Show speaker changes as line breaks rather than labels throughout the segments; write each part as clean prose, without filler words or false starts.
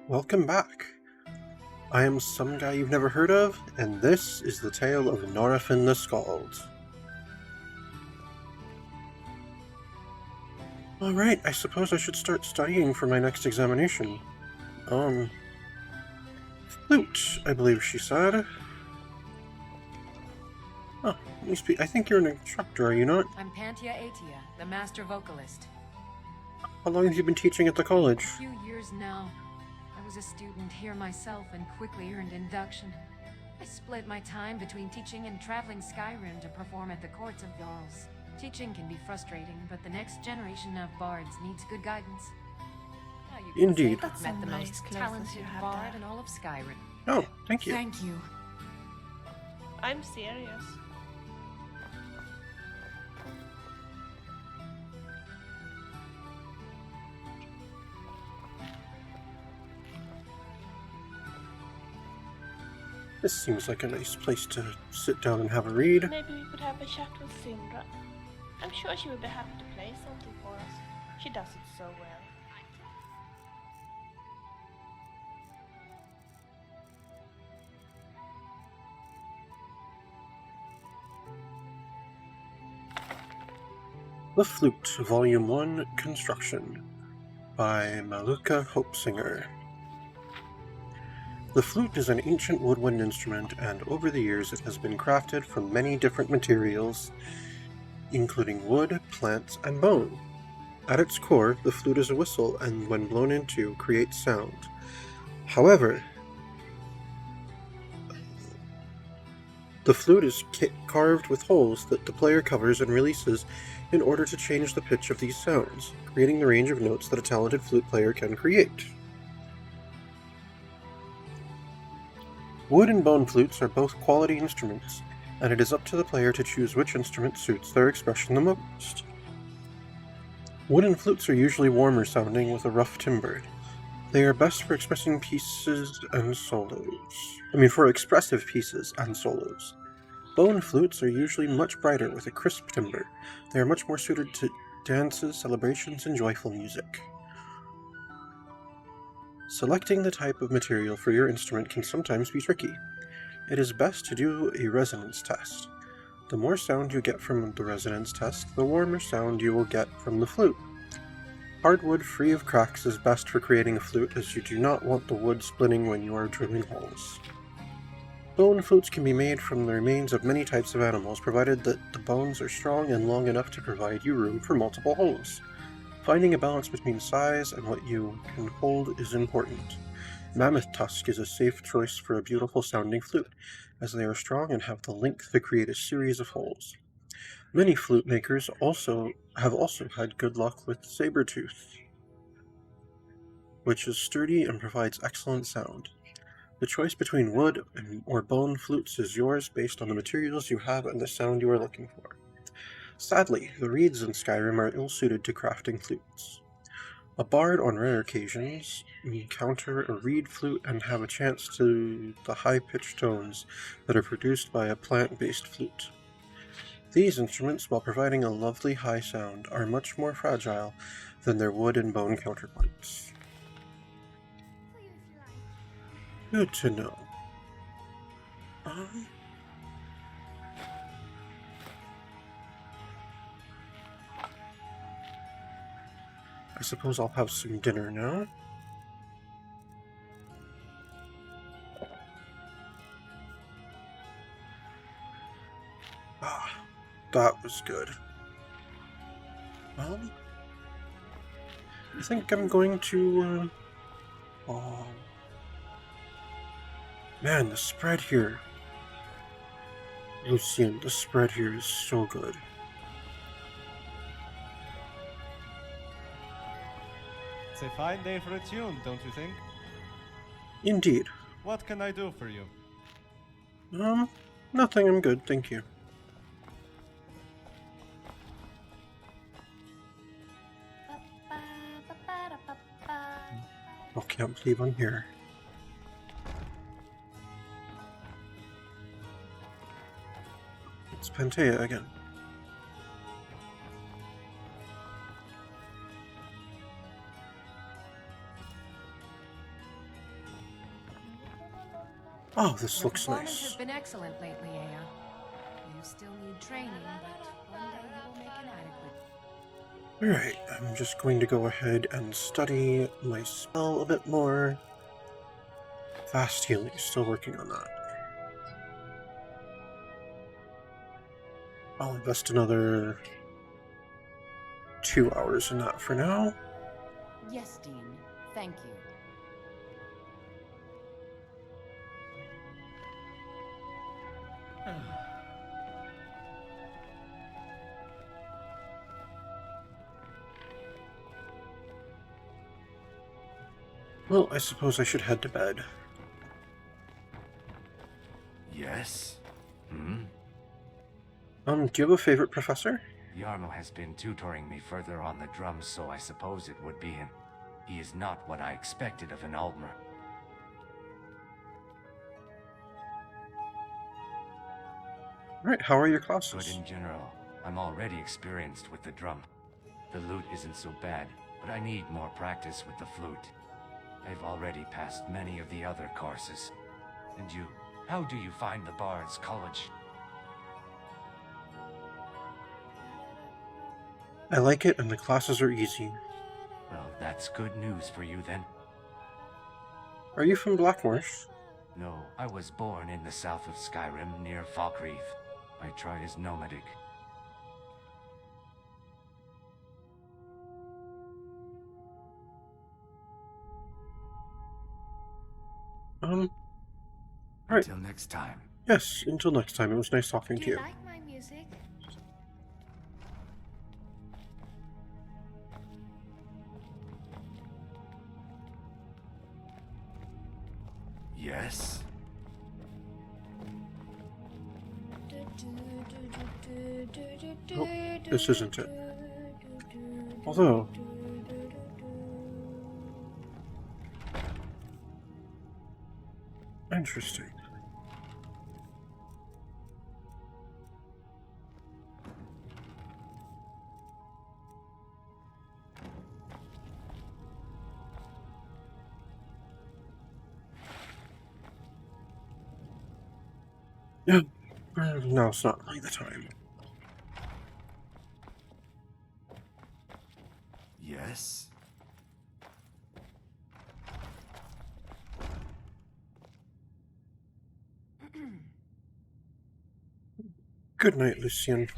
Welcome back. I am some guy you've never heard of, and this is the tale of Naarifin the Skald. Alright, I suppose I should start studying for my next examination. Flute, I believe she said. Oh, I think you're an instructor, are you not?
I'm Pantia Atia, the master vocalist.
How long have you been teaching at the college?
A few years now. I was a student here myself and quickly earned induction. I split my time between teaching and traveling Skyrim to perform at the courts of Jarls. Teaching can be frustrating, but the next generation of bards needs good guidance. Now you can
Indeed.
say I've met the most talented bard in all of Skyrim.
Oh, thank you.
Thank you.
I'm serious.
This seems like a nice place to sit down and have a read.
Maybe we could have a chat with Sindra. I'm sure she would be happy to play something for us. She does it so well.
The Flute, Volume 1, Construction, by Maluka Hopesinger. The flute is an ancient woodwind instrument, and over the years it has been crafted from many different materials, including wood, plants, and bone. At its core, the flute is a whistle, and when blown into, creates sound. However, the flute is carved with holes that the player covers and releases in order to change the pitch of these sounds, creating the range of notes that a talented flute player can create. Wood and bone flutes are both quality instruments, and it is up to the player to choose which instrument suits their expression the most. Wooden flutes are usually warmer sounding with a rough timbre. They are best for expressing pieces and solos. For expressive pieces and solos. Bone flutes are usually much brighter with a crisp timbre. They are much more suited to dances, celebrations, and joyful music. Selecting the type of material for your instrument can sometimes be tricky. It is best to do a resonance test. The more sound you get from the resonance test, the warmer sound you will get from the flute. Hardwood free of cracks is best for creating a flute, as you do not want the wood splitting when you are drilling holes. Bone flutes can be made from the remains of many types of animals, provided that the bones are strong and long enough to provide you room for multiple holes. Finding a balance between size and what you can hold is important. Mammoth tusk is a safe choice for a beautiful sounding flute, as they are strong and have the length to create a series of holes. Many flute makers have also had good luck with saber-tooth, which is sturdy and provides excellent sound. The choice between wood or bone flutes is yours based on the materials you have and the sound you are looking for. Sadly, the reeds in Skyrim are ill-suited to crafting flutes. A bard, on rare occasions, encounter a reed flute and have a chance to the high-pitched tones that are produced by a plant-based flute. These instruments, while providing a lovely high sound, are much more fragile than their wood and bone counterparts. Good to know. I suppose I'll have some dinner now. That was good. I think I'm going to, oh... Man, the spread here. Lucian, the spread here is so good.
It's a fine day for a tune, don't you think?
Indeed.
What can I do for you?
Nothing, I'm good, thank you. I can't believe I'm here. It's Pantea again. Oh, this
The
looks
performance has
nice.
been excellent lately, Aya. You still need training, but one day you will make an adequate.
Alright, I'm just going to go ahead and study my spell a bit more. Fast healing, still working on that. I'll invest another 2 hours in that for now.
Yes, Dean. Thank you.
Well, I suppose I should head to bed.
Yes?
Do you have a favorite professor?
Yarmo has been tutoring me further on the drums, so I suppose it would be him. He is not what I expected of an Aldmer.
Alright, how are your
But
classes?
in general, I'm already experienced with the drum. The lute isn't so bad, but I need more practice with the flute. I've already passed many of the other courses. And you, how do you find the Bard's College?
I like it, and the classes are easy.
Well, that's good news for you then.
Are you from Blackmarsh?
No, I was born in the south of Skyrim, near Falkreath. I tried as nomadic.
Alright.
Until next time.
Yes, until next time, it was nice talking
Do
to
you
you.
like my music?
Yes?
Nope, this isn't it. Although, interesting. Yeah, no, it's not really the time.
Yes?
Good night, Lucian.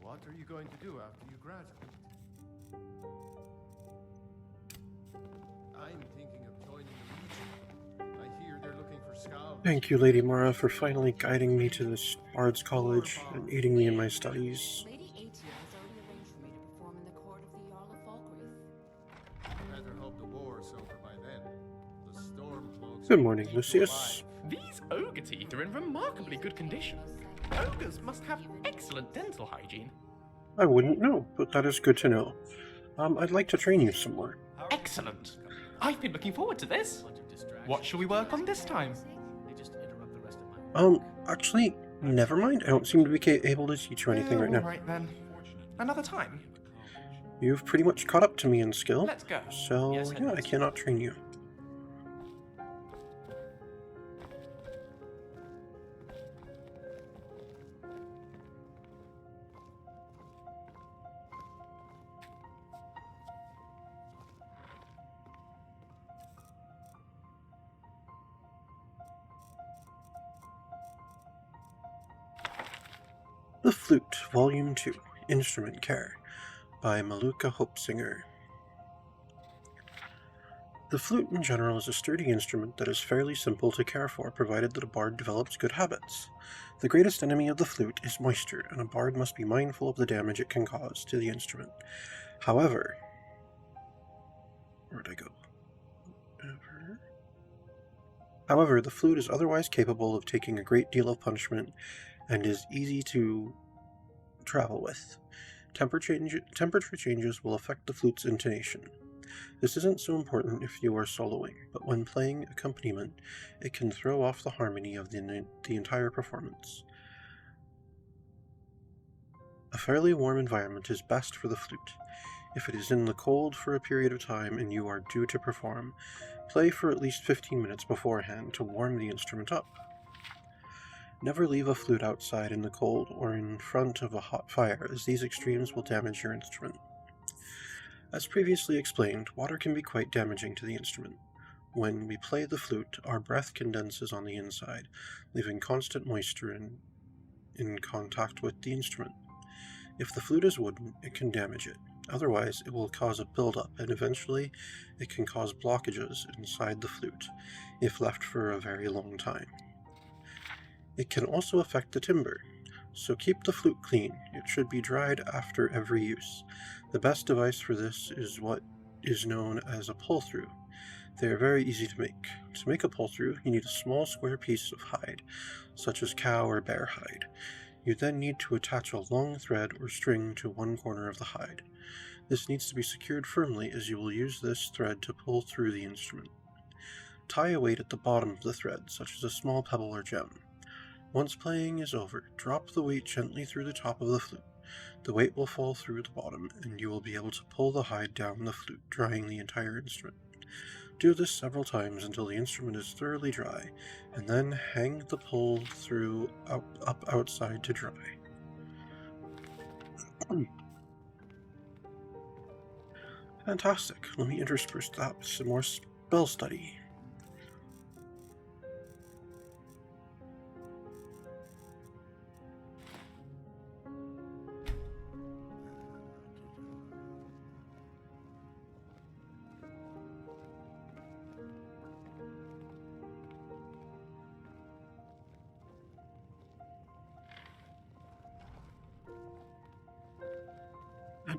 What are you going to do after you graduate? I'm thinking of joining the Legion. I hear they're looking for scouts.
Thank you, Lady Mara, for finally guiding me to this Bard's College and aiding me in my studies.
Lady Atia has already arranged for me to perform in the court of the Jarl of Falkreath.
Better hope the war's over by then. The storm cloaks
Good
will
morning,
keep you
Lucius.
alive.
These ogre teeth are in remarkably good condition. Ogres must have excellent dental hygiene.
I wouldn't know, but that is good to know. I'd like to train you some more.
Excellent. I've been looking forward to this. What shall we work on this time?
Actually, never mind. I don't seem to be able to teach you anything right now.
Right then. Another time.
You've pretty much caught up to me in skill,
Let's go.
so
Yes,
yeah, I
Henry.
cannot train you. The Flute, Volume 2, Instrument Care, by Maluka Hopesinger. The flute in general is a sturdy instrument that is fairly simple to care for, provided that a bard develops good habits. The greatest enemy of the flute is moisture, and a bard must be mindful of the damage it can cause to the instrument. However, where'd I go? However, the flute is otherwise capable of taking a great deal of punishment and is easy to travel with. Temperature changes will affect the flute's intonation. This isn't so important if you are soloing, but when playing accompaniment, it can throw off the harmony of the entire performance. A fairly warm environment is best for the flute. If it is in the cold for a period of time and you are due to perform, play for at least 15 minutes beforehand to warm the instrument up. Never leave a flute outside in the cold or in front of a hot fire, as these extremes will damage your instrument. As previously explained, water can be quite damaging to the instrument. When we play the flute, our breath condenses on the inside, leaving constant moisture in contact with the instrument. If the flute is wooden, it can damage it. Otherwise, it will cause a buildup, and eventually it can cause blockages inside the flute, if left for a very long time. It can also affect the timbre, so keep the flute clean. It should be dried after every use. The best device for this is what is known as a pull-through. They are very easy to make. To make a pull-through, you need a small square piece of hide, such as cow or bear hide. You then need to attach a long thread or string to one corner of the hide. This needs to be secured firmly, as you will use this thread to pull through the instrument. Tie a weight at the bottom of the thread, such as a small pebble or gem. Once playing is over, drop the weight gently through the top of the flute. The weight will fall through the bottom, and you will be able to pull the hide down the flute, drying the entire instrument. Do this several times until the instrument is thoroughly dry, and then hang the pull through up outside to dry. Fantastic. Let me intersperse that with some more spell study.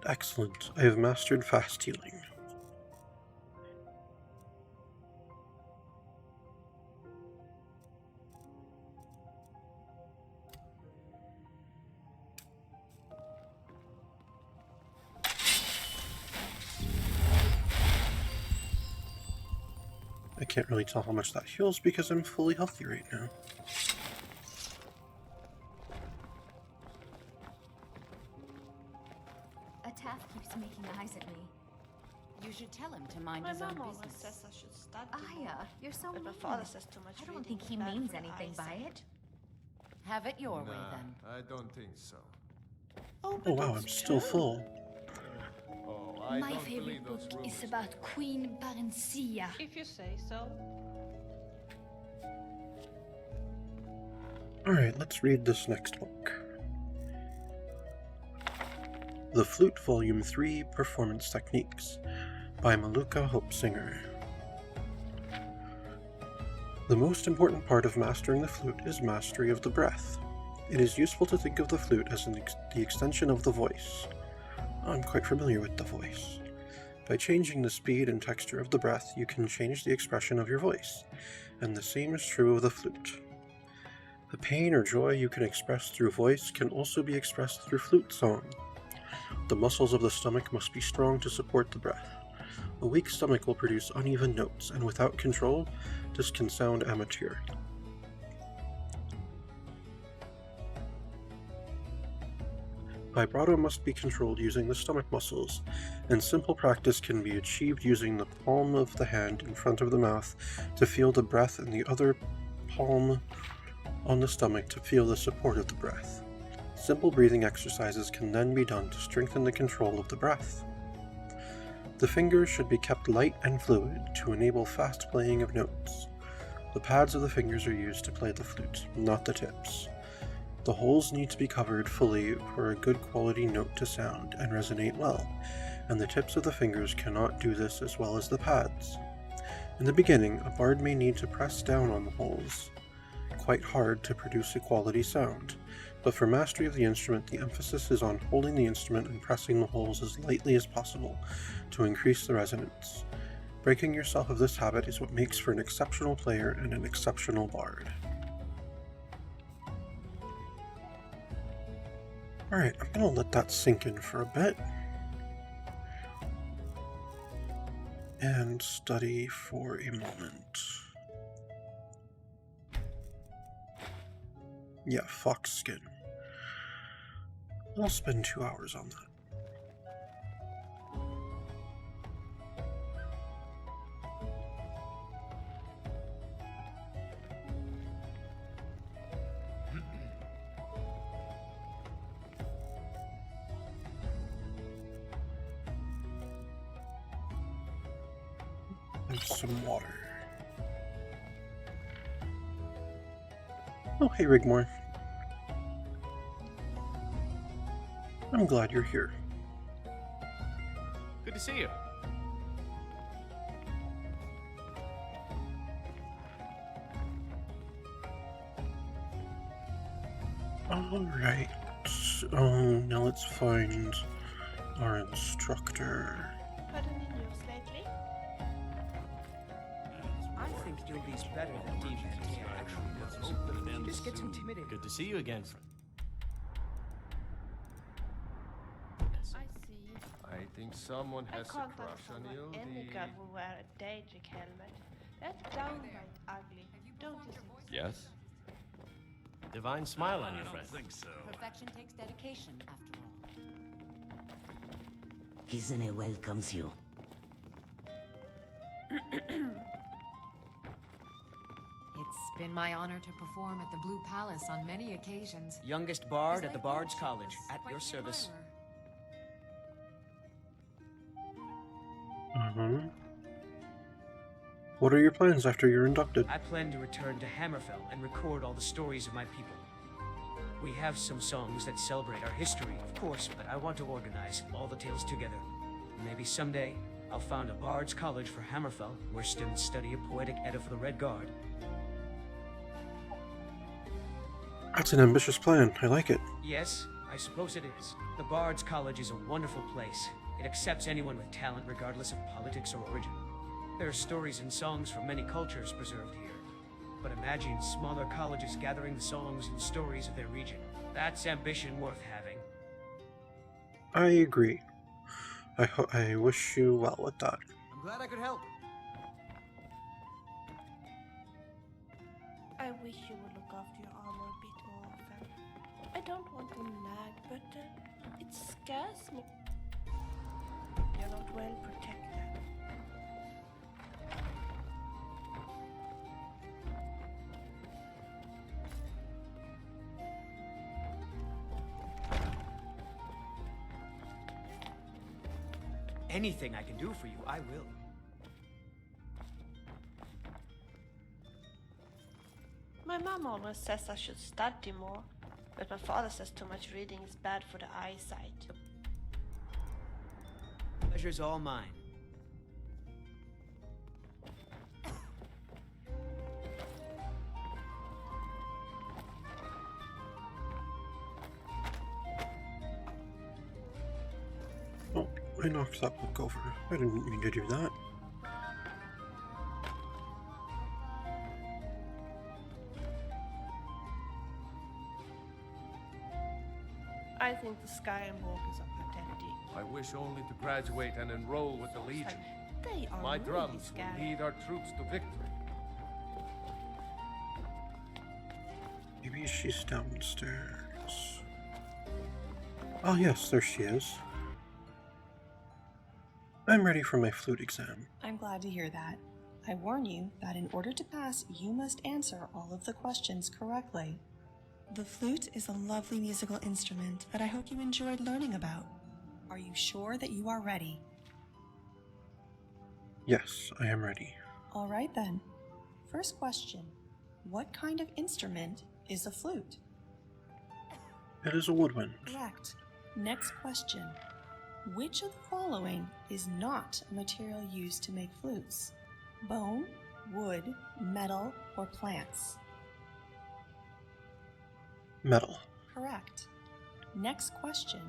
Excellent. I have mastered fast healing. I can't really tell how much that heals because I'm fully healthy right now.
Making eyes at me. You should tell him to mind
My
his own
mom always
business.
says I should study.
Aya, you're so
But my
mean.
father says too much
I don't
reading
think
is
he
bad
means
for the
anything by
eyesight.
it. Have it your way then.
I don't think so.
Oh,
Oh wow, I'm
that's
still
true.
full.
Oh, I
My
don't
favorite
believe those
book
rumors.
is about Queen Barencia.
If you say so.
Alright, let's read this next book. The Flute Volume 3 Performance Techniques by Maluka Hopesinger. The most important part of mastering the flute is mastery of the breath. It is useful to think of the flute as the extension of the voice. I'm quite familiar with the voice. By changing the speed and texture of the breath, you can change the expression of your voice, and the same is true of the flute. The pain or joy you can express through voice can also be expressed through flute song. The muscles of the stomach must be strong to support the breath. A weak stomach will produce uneven notes, and without control, this can sound amateur. Vibrato must be controlled using the stomach muscles, and simple practice can be achieved using the palm of the hand in front of the mouth to feel the breath and the other palm on the stomach to feel the support of the breath. Simple breathing exercises can then be done to strengthen the control of the breath. The fingers should be kept light and fluid to enable fast playing of notes. The pads of the fingers are used to play the flute, not the tips. The holes need to be covered fully for a good quality note to sound and resonate well, and the tips of the fingers cannot do this as well as the pads. In the beginning, a bard may need to press down on the holes quite hard to produce a quality sound, but for mastery of the instrument, the emphasis is on holding the instrument and pressing the holes as lightly as possible to increase the resonance. Breaking yourself of this habit is what makes for an exceptional player and an exceptional bard. Alright, I'm gonna let that sink in for a bit. And study for a moment. Yeah, fox skin. I'll spend 2 hours on that. And some water. Oh, hey Rigmore. I'm glad you're here.
Good to see you.
Alright. Now let's find our instructor.
Heard any news lately?
I think you'll be better than D-Man. You just get intimidated.
Good to see you again, friend.
I see.
I think someone
I
has a
can't
crush on
understand
you.
why any girl will wear a Daedric helmet. That's downright ugly, don't you think?
Yes?
Divine smile on you, friend.
Perfection takes dedication, after all.
Kisune welcomes you.
It's been my honor to perform at the Blue Palace on many occasions.
Youngest bard
His
at the
life
Bard's
coach
College,
was
at
quite
your
the
service.
admirer.
What are your plans after you're inducted?
I plan to return to Hammerfell and record all the stories of my people. We have some songs that celebrate our history, of course, but I want to organize all the tales together. Maybe someday, I'll found a Bard's College for Hammerfell, where students study a poetic Edda for the Red Guard.
That's an ambitious plan. I like it.
Yes, I suppose it is. The Bard's College is a wonderful place. It accepts anyone with talent regardless of politics or origin. There are stories and songs from many cultures preserved here. But imagine smaller colleges gathering the songs and stories of their region. That's ambition worth having.
I agree. I wish you well with that.
I'm glad I could help.
I wish you would look after your armor a bit more often. I don't want to nag, but it scares me. You're not well protected.
Anything I can do for you, I will.
My mom always says I should study more, but my father says too much reading is bad for the eyesight.
Pleasure's all mine.
Oh, I knocked that book over. I didn't mean to do that.
I think the Sky and Walkers are pathetic.
I wish only to graduate and enroll with the Legion.
They are
My
really
drums will
scary.
lead our troops to victory.
Maybe she's downstairs. Oh yes, there she is. I'm ready for my flute exam.
I'm glad to hear that. I warn you that in order to pass, you must answer all of the questions correctly. The flute is a lovely musical instrument that I hope you enjoyed learning about. Are you sure that you are ready?
Yes, I am ready.
All right then. First question. What kind of instrument is a flute?
It is a woodwind.
Correct. Next question. Which of the following is not a material used to make flutes? Bone, wood, metal, or plants?
Metal.
Correct. Next question.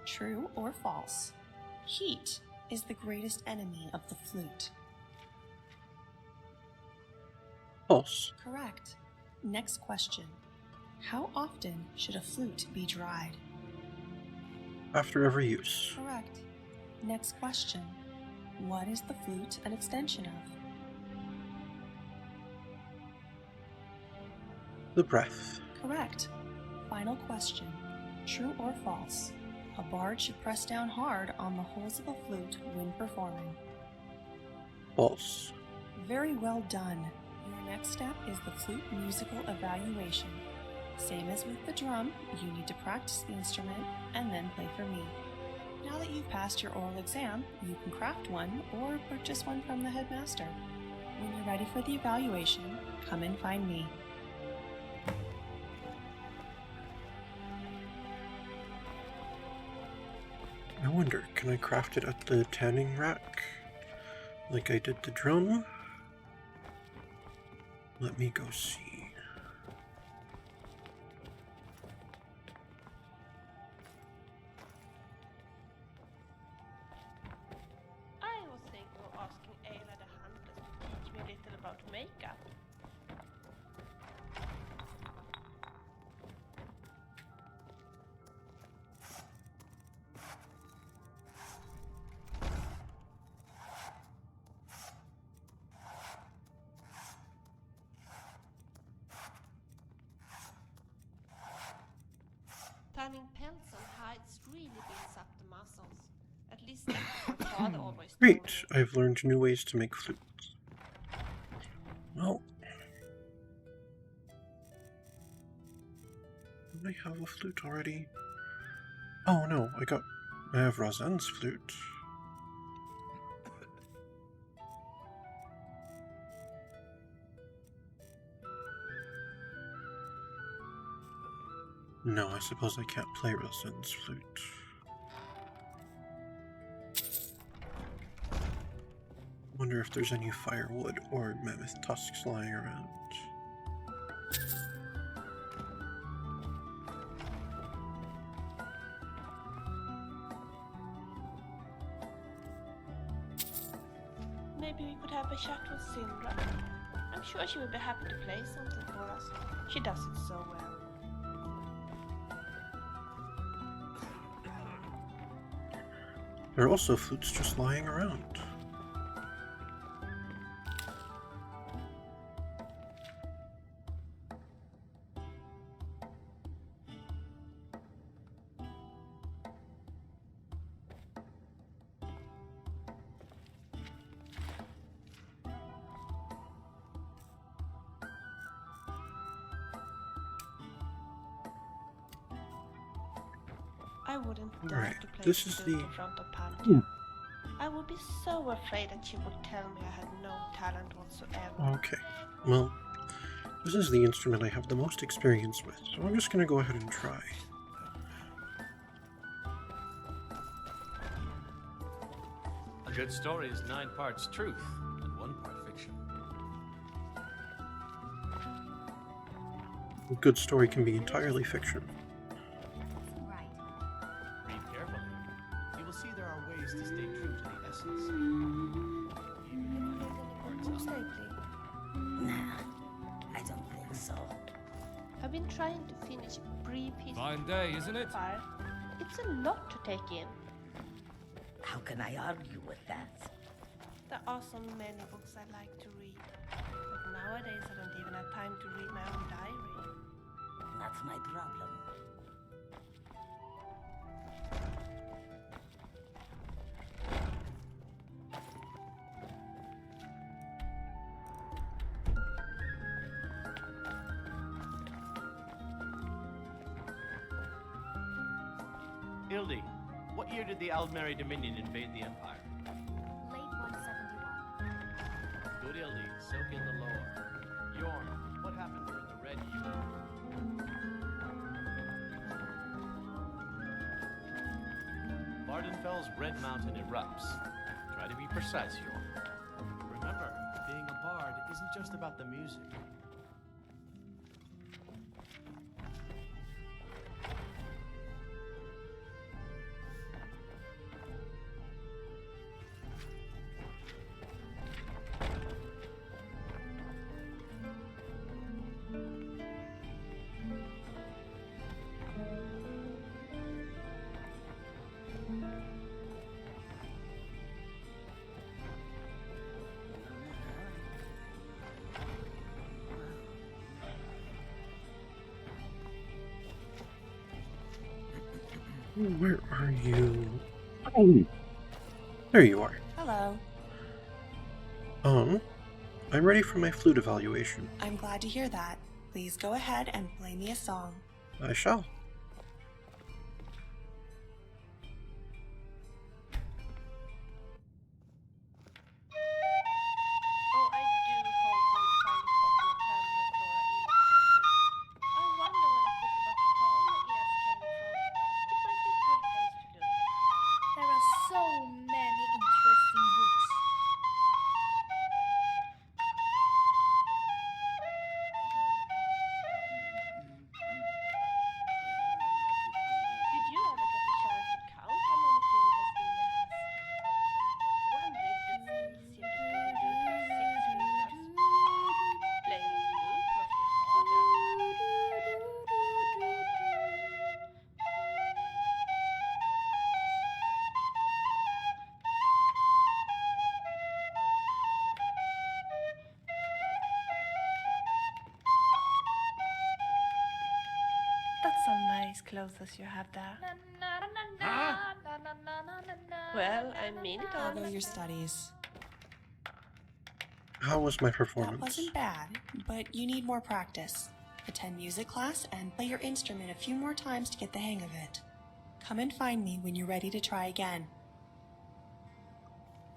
True or false? Heat is the greatest enemy of the flute.
False.
Correct. Next question. How often should a flute be dried?
after every use.
Correct. Next question. What is the flute an extension of?
The breath.
Correct. Final question. True or false? A bard should press down hard on the holes of a flute when performing.
False.
Very well done. Your next step is the flute musical evaluation. Same as with the drum, you need to practice the instrument and then play for me. Now that you've passed your oral exam, you can craft one or purchase one from the headmaster. When you're ready for the evaluation, come and find me.
I wonder, can I craft it at the tanning rack? Like I did the drum? Let me go see.
I was thinking of asking Ayla the Huntress to teach me a little about makeup. Tanning pencil hides really builds up the muscles. At least that's what my father always told
Great,
me.
I've learned new ways to make flutes. Well, don't I have a flute already? Oh no, I have Rosanne's flute. No, I suppose I can't play Rosanne's flute. Wonder if there's any firewood or mammoth tusks lying around.
Maybe we could have a chat with Sindra. I'm sure she will be happy to play something for us. She does it so well.
There are also flutes just lying around.
I wouldn't dare
Alright,
to play
this
the
is
flute
the-
in front of Pantheon. I would be so afraid that she would tell me I had no talent whatsoever.
Okay, well, this is the instrument I have the most experience with, so I'm just gonna go ahead and try.
A good story is 9 parts truth and 1 part fiction.
A good story can be entirely fiction.
Right.
Read carefully. You will see there are ways to stay true to the essence.
Stay, please.
Nah, I don't think so.
I've been trying to finish a brief history
Fine day, isn't it?
of fire. It's a lot to take in.
How can I argue with that?
There are so many books I like to read. But nowadays I don't even have time to read my own diary.
That's my problem.
Ildi, what year did the Aldmeri Dominion invade the Empire?
Late 171.
Good Ildi, soak in the lore. Yorn, what happened during the Red Year? Vardenfell's Red Mountain erupts. Try to be precise, Yorn. Remember, being a bard isn't just about the music.
Where are you? Oh, there you are.
Hello.
I'm ready for my flute evaluation.
I'm glad to hear that. Please go ahead and play me a song.
I shall.
Oh, I do hope we'll find a copy of Henry and Flora illustrated. I wonder where the book about Palmer ears came from. It might be a good place to look.
There are so many interesting books.
Did you ever get the chance to count how many fingers Inge has? Wonder if it's easier to play the flute with 6 fingers. Playing the flute must be harder. That's some nice clothes you have there. Well, I mean it
How
all.
go your studies?
How was my
That
performance?
wasn't bad, but you need more practice. Attend music class and play your instrument a few more times to get the hang of it. Come and find me when you're ready to try again.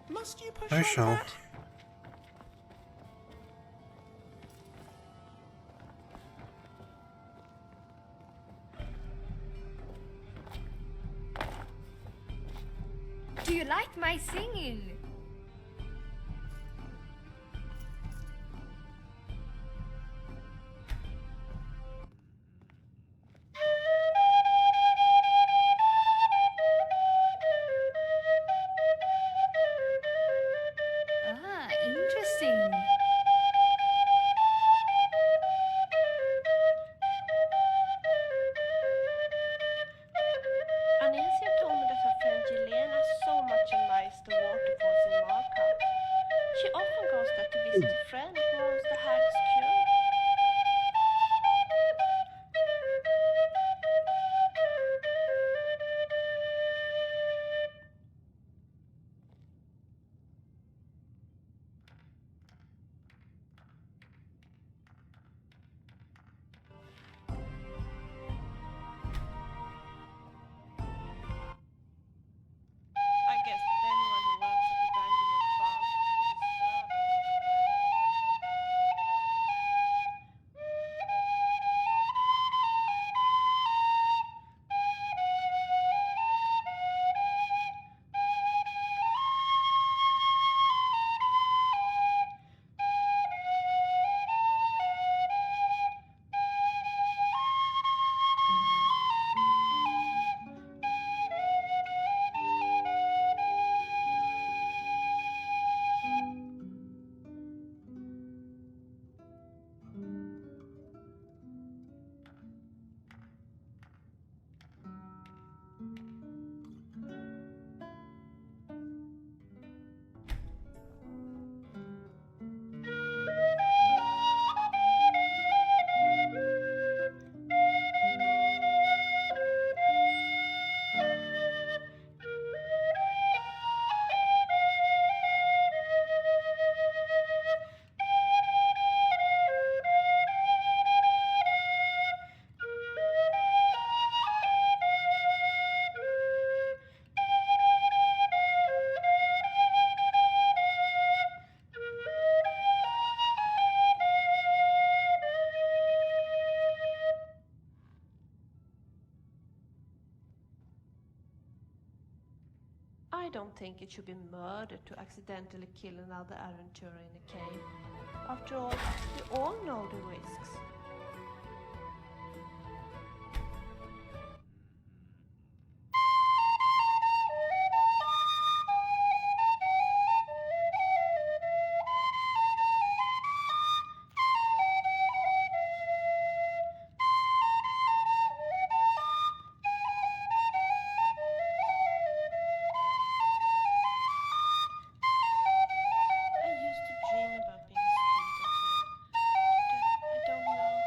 Must you push
I
like
shall.
that?
Do you like my singing? Ah, interesting.
Anesia told me that her friend Jelena so much admires the waterfalls in Markham. She often goes there to visit a friend who owns the Hag's Cure. I guess that anyone who works at the Vandermeer farm would deserve a lot of branding. I don't think it should be murder to accidentally kill another adventurer in a cave. After all, we all know the risks. I used to dream about being a student here, but I don't know.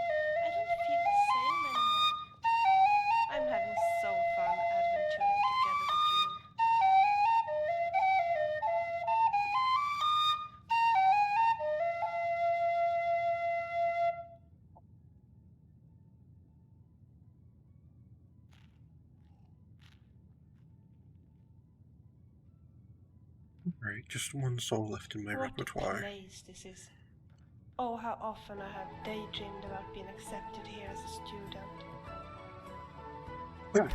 Alright, just one song left in my
What a
repertoire.
place this is. Oh, how often I have daydreamed about being accepted here as a student.
Yeah.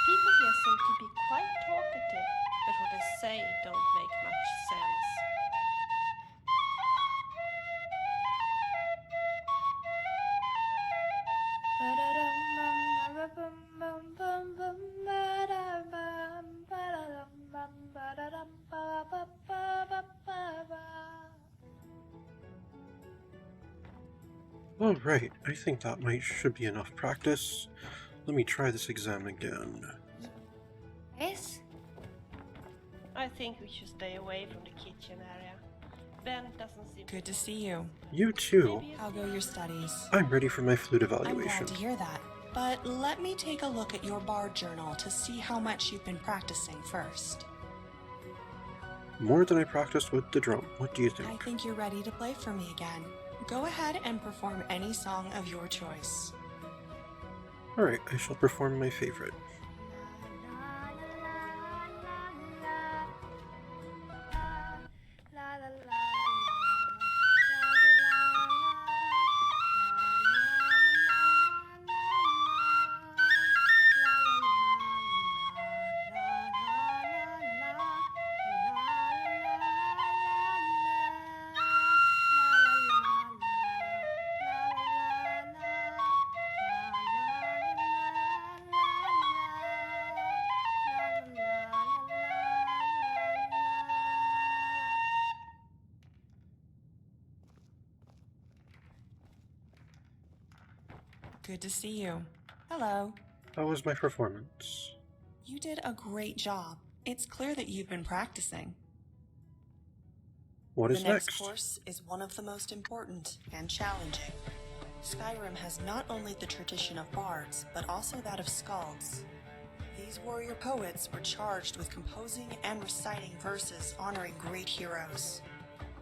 People here seem to be quite talkative, but what they say don't make much sense.
Alright, I think that should be enough practice. Let me try this exam again.
Yes?
I think we should stay away from the kitchen area. Ben doesn't seem
Good to see you.
You too.
How go your studies?
I'm ready for my flute
I'm
evaluation.
glad to hear that. But let me take a look at your bard journal to see how much you've been practicing first.
More than I practiced with the drum. What do you
I
think?
think you're ready to play for me again. Go ahead and perform any song of your choice.
Alright, I shall perform my favorite.
Good to see you. Hello.
How was my performance?
You did a great job. It's clear that you've been practicing.
What is
The next
next?
course is one of the most important and challenging. Skyrim has not only the tradition of bards, but also that of skalds. These warrior poets were charged with composing and reciting verses honoring great heroes.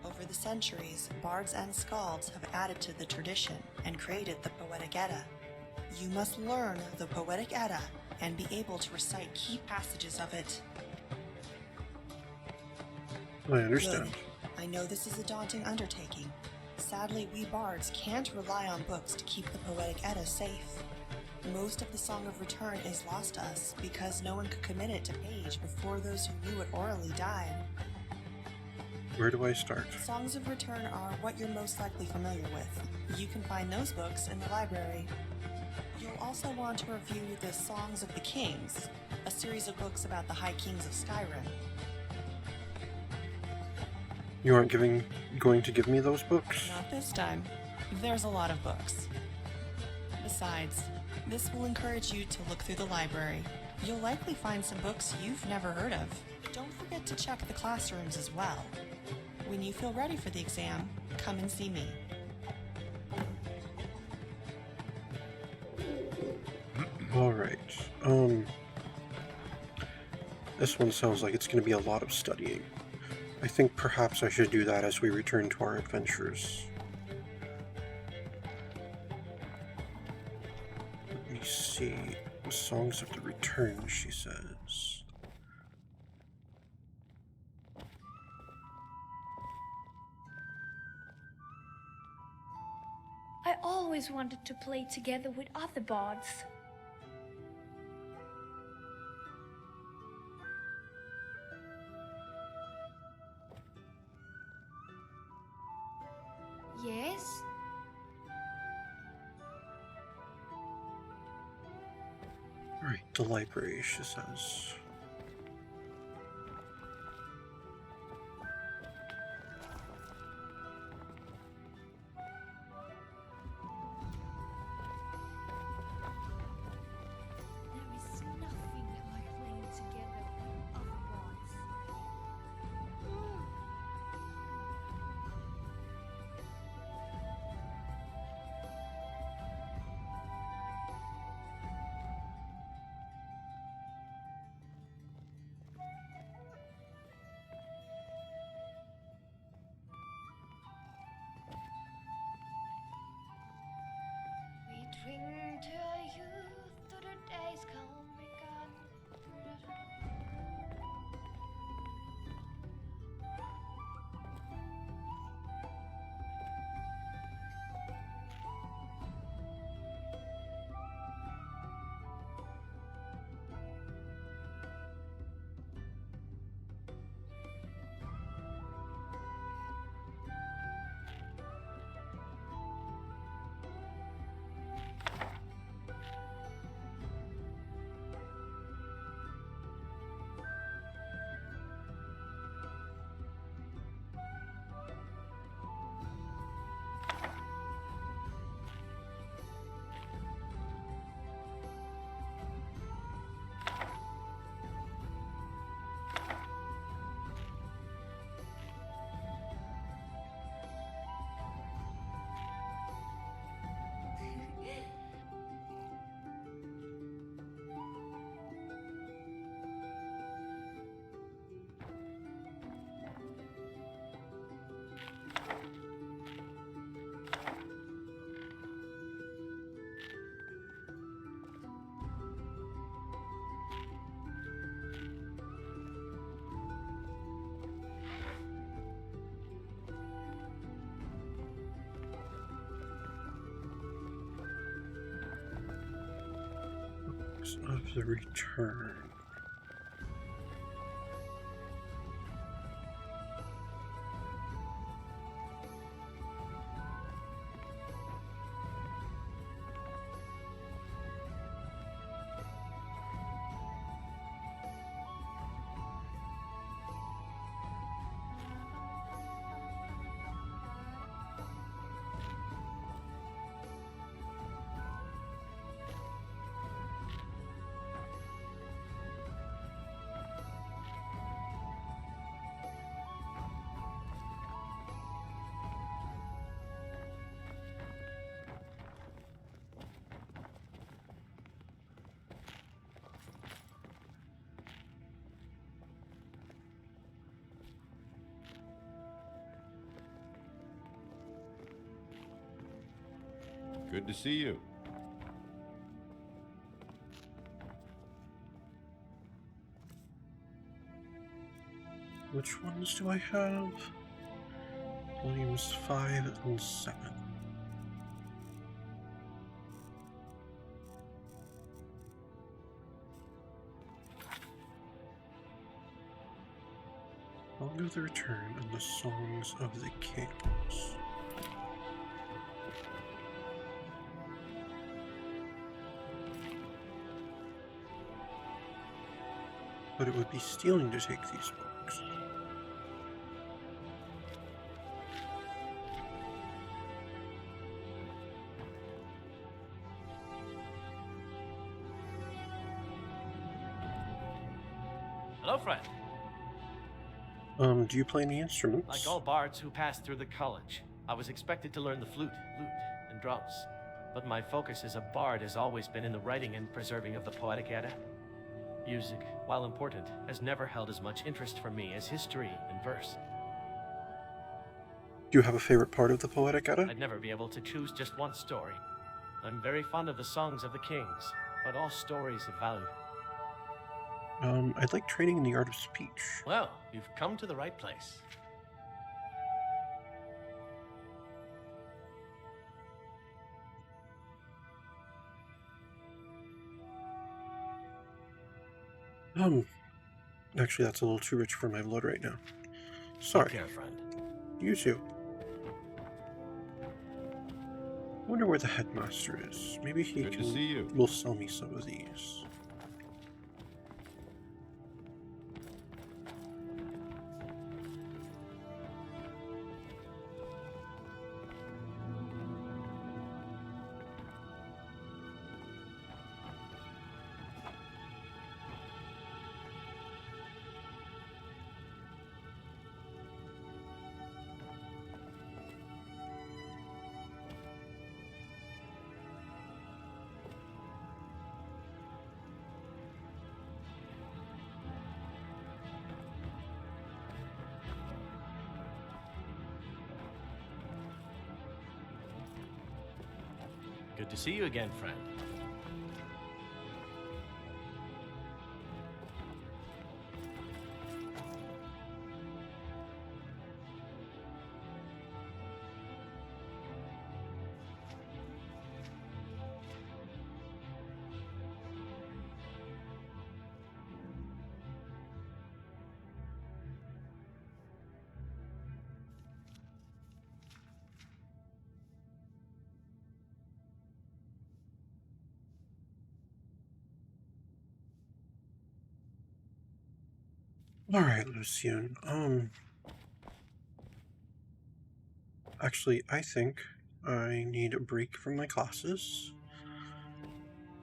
Over the centuries, bards and skalds have added to the tradition and created the Poetic Edda. You must learn the Poetic Edda and be able to recite key passages of it.
I understand.
Good. I know this is a daunting undertaking. Sadly, we bards can't rely on books to keep the Poetic Edda safe. Most of the Song of Return is lost to us because no one could commit it to page before those who knew it orally died.
Where do I start?
Songs of Return are what you're most likely familiar with. You can find those books in the library. You'll also want to review the Songs of the Kings, a series of books about the High Kings of Skyrim.
You aren't going to give me those books?
Not this time. There's a lot of books. Besides, this will encourage you to look through the library. You'll likely find some books you've never heard of. Don't forget to check the classrooms as well. When you feel ready for the exam, come and see me.
Alright, this one sounds like it's going to be a lot of studying. I think perhaps I should do that as we return to our adventures. Let me see. Songs of the Return, she says.
I always wanted to play together with other bards. Yes?
Alright, the library, she says.
There is nothing like playing together with other bards.
Songs of the Return.
Good to see you.
Which ones do I have? Volumes 5 and 7. Song of the Return and the Songs of the Kings. But it would be stealing to take these books.
Hello, friend.
Do you play any instruments?
Like all bards who pass through the college, I was expected to learn the flute, lute, and drums. But my focus as a bard has always been in the writing and preserving of the poetic Edda. Music, while important, has never held as much interest for me as history and verse.
Do you have a favorite part of the Poetic Edda?
I'd never be able to choose just one story. I'm very fond of the songs of the kings, but all stories have value.
I'd like training in the art of speech.
Well, you've come to the right place.
Actually, that's a little too rich for my blood right now. Sorry.
Take care, friend.
You too. Wonder where the headmaster is. Maybe he
Good to see you.
will sell me some of these.
Good to see you again, friend.
Alright, Lucian. Actually, I think I need a break from my classes.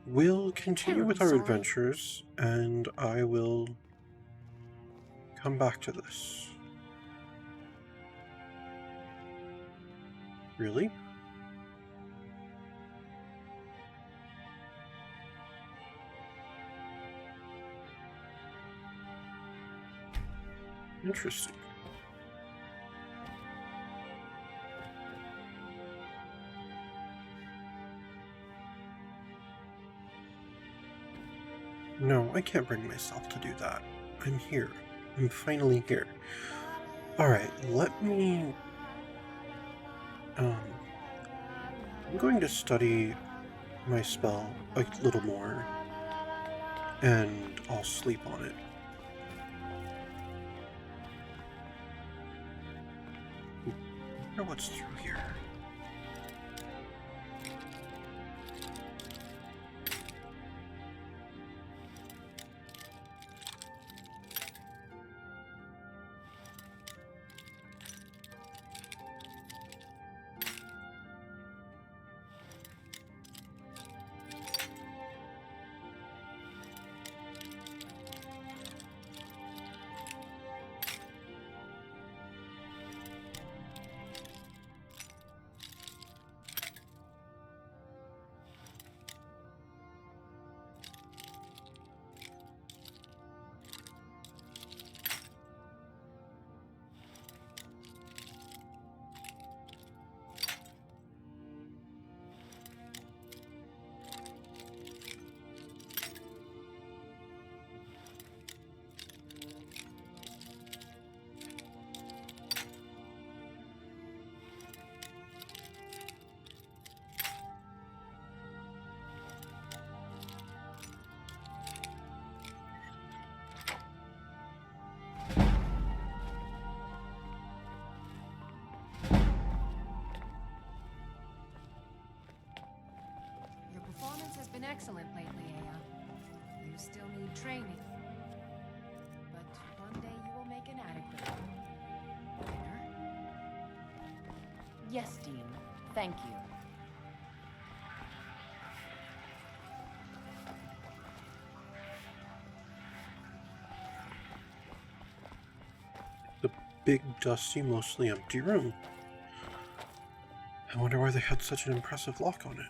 We'll continue with our adventures, and I will come back to this. Really? Interesting. No, I can't bring myself to do that. I'm here. I'm finally here. Alright, let me... I'm going to study my spell a little more, and I'll sleep on it. I wonder what's through here.
Been excellent lately, Aya. You still need training. But one day you will make an adequate winner.
Yes, Dean. Thank you.
The big, dusty, mostly empty room. I wonder why they had such an impressive lock on it.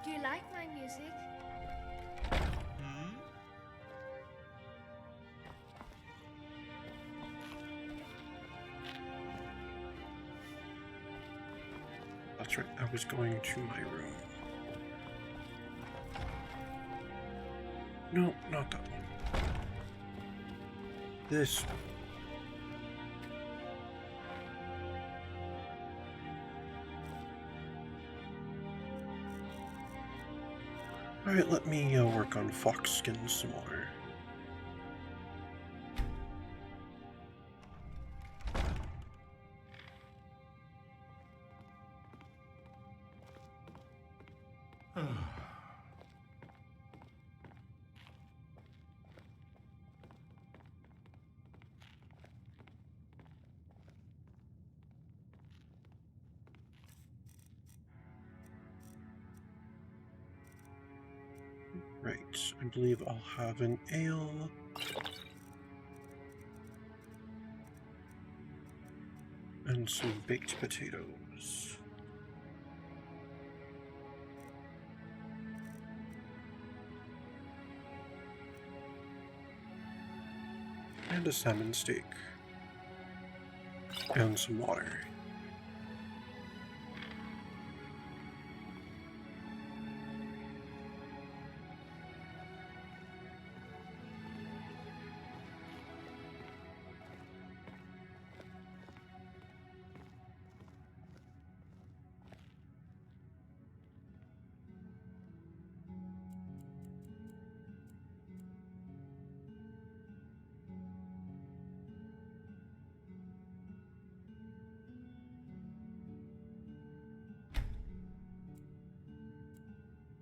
Do you like my music?
That's right, I was going to my room. No, not that one. This one. Alright, let me work on fox skin some more. Right, I believe I'll have an ale. And some baked potatoes. And a salmon steak. And some water.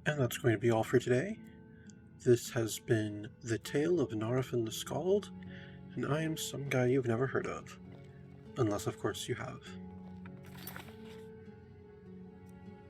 And that's going to be all for today. This has been The Tale of Naarifin the Skald, and I am some guy you've never heard of. Unless, of course, you have.